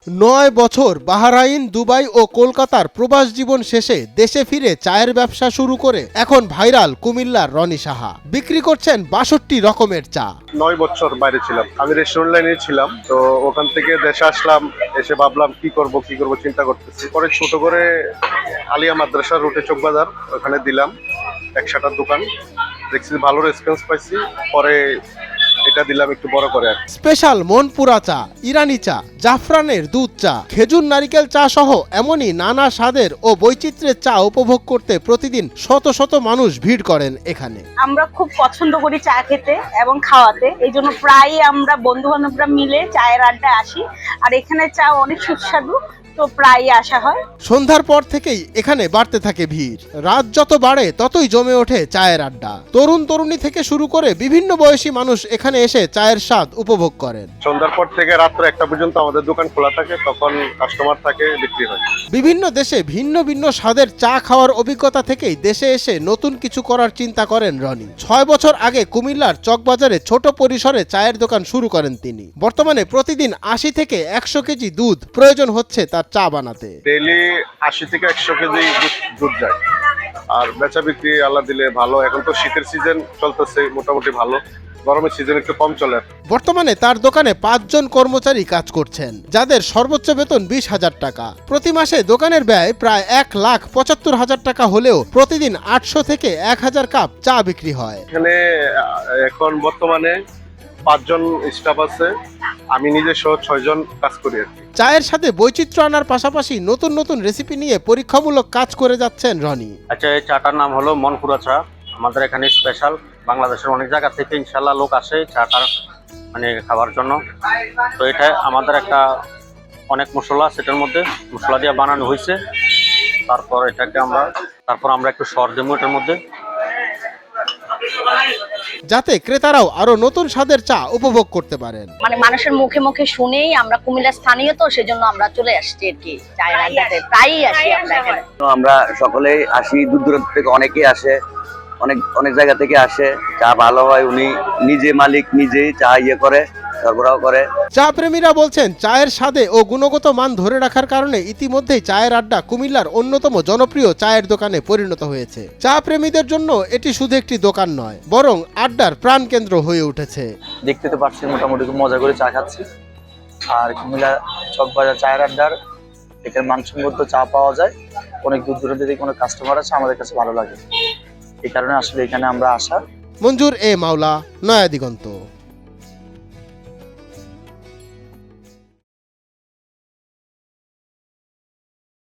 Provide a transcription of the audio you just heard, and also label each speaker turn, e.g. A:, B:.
A: ৯ বছর Bahrain, Dubai ও কলকাতার প্রবাস জীবন শেষে দেশে ফিরে চায়ের ব্যবসা শুরু করে এখন ভাইরাল কুমিল্লার রনি সাহা। বিক্রি করছেন ৬২ রকমের চা।
B: ৯ বছর বাইরে ছিলাম, আমি রেস্টুরেন্ট লাইনে ছিলাম। তো ওখান থেকে দেশে আসলাম, এসে ভাবলাম কি করব চিন্তা করতেছি। পরে ছোট করে আলিয়া মাদ্রাসা রুটে চকবাজার ওখানে দিলাম এক শাটার দোকান। দেখছি ভালো রেসপন্স পাইছি, পরে এটা দিলাম একটু বড় করে।
A: স্পেশাল মনপুরা চা, ইরানি চা, জাফরানের দুধ চা, খেজুর নারিকেল চা সহ এমনই নানা স্বাদের ও বৈচিত্র্যের চা উপভোগ করতে প্রতিদিন শত শত মানুষ ভিড় করেন এখানে।
C: আমরা খুব পছন্দ করি চা খেতে এবং খাওয়াতে, এই জন্য প্রায় আমরা বন্ধু বান্ধবরা মিলে চায়ের আড্ডায় আসি। আর এখানে চা অনেক সুস্বাদু, তো প্রায় আসা হয়।
A: সন্ধ্যার পর থেকেই এখানে বাড়তে থাকে ভিড়। রাত যত বাড়ে ততই জমে ওঠে চায়ের আড্ডা। তরুণ তরুণী থেকে শুরু করে বিভিন্ন বয়সী মানুষ এখানে এসে চায়ের স্বাদ উপভোগ করেন।
B: সন্ধ্যার পর থেকে রাত্র ১টা পর্যন্ত আমাদের দোকান খোলা থাকে, তখন কাস্টমার থাকে, বিক্রি হয়।
A: বিভিন্ন দেশে ভিন্ন ভিন্ন স্বাদের চা খাওয়ার অভিজ্ঞতা থেকেই দেশে এসে নতুন কিছু করার চিন্তা করেন রনি। ৬ বছর আগে কুমিল্লার চকবাজারে ছোট পরিসরে চায়ের দোকান শুরু করেন তিনি। বর্তমানে প্রতিদিন ৮০ থেকে ১০০ কেজি দুধ প্রয়োজন হচ্ছে তার চা বানাতে।
B: ডেইলি ৮০ থেকে ১০০ কেজি দুধ যায়। আর বেচা বিক্রি আল্লাহ দিলে ভালো। এখন তো শীতের সিজন চলতেছে, মোটামুটি ভালো। গরমের সিজন একটু কম চলে।
A: বর্তমানে তার দোকানে ৫ জন কর্মচারী কাজ করছেন, যাদের সর্বোচ্চ বেতন ২০,০০০ টাকা। প্রতি মাসে দোকানের ব্যয় প্রায় ১,৭৫,০০০ টাকা হলেও প্রতিদিন ৮০০ থেকে ১,০০০ কাপ চা বিক্রি হয়।
B: এখানে এখন বর্তমানে ৫ জন স্টাফ আছে, আমি নিজে সহ ৬ জন কাজ করি আর কি।
A: চায়ের সাথে বৈচিত্র্য আনার পাশাপাশি নতুন নতুন রেসিপি নিয়ে পরীক্ষামূলক কাজ করে যাচ্ছেন রনি।
D: আচ্ছা, এই চাটার নাম হলো মনপুরা চা। আমাদের এখানে স্পেশাল, বাংলাদেশের অনেক জায়গা থেকে ইনশাল্লাহ লোক আসে চাটা খাবার জন্য। তো এটা আমাদের একটা অনেক মশলা, সেটার মধ্যে মশলা দিয়ে বানানো হয়েছে। তারপর আমরা একটু সর দেবো এটার মধ্যে,
C: যাতে
A: ক্রেতারাও আরো নতুন স্বাদের চা উপভোগ করতে পারেন।
C: মানুষের মুখে মুখে শুনেই আমরা কুমিল্লা স্থানীয়, তো সেজন্য আমরা চলে আসছি আর কি চায়ের আড্ডাতে। প্রায়ই আসি আমরা এখানে।
E: আমরা সকলেই আসি, দূর দূরান্ত থেকে অনেকেই আসে, অনেক জায়গা থেকে আসে। চা ভালো হয়, উনি নিজে মালিক, নিজেই চা করে সরবরাহ করে।
A: চা প্রেমীরা বলছেন চায়ের স্বাদে ও গুণগত মান ধরে রাখার কারণে ইতিমধ্যেই চায়ের আড্ডা কুমিল্লার অন্যতম জনপ্রিয় চায়ের দোকানে পরিণত হয়েছে। চা প্রেমীদের জন্য এটি শুধু একটি দোকান নয়, বরং আড্ডার প্রাণকেন্দ্র হয়ে উঠেছে।
F: দেখতে তো পাচ্ছি মোটামুটি খুব মজা করে চা খাচ্ছি। আর কুমিল্লা চকবাজার চায়ের আড্ডার এখানে মানসম্মত চা পাওয়া যায়। অনেক দূর দূরান্ত থেকে কোনো কাস্টমার আছে, আমাদের কাছে ভালো লাগে। এই কারণে আসলে এখানে আমরা আসা।
A: মঞ্জুর এ মাওলা, নয়া দিগন্ত।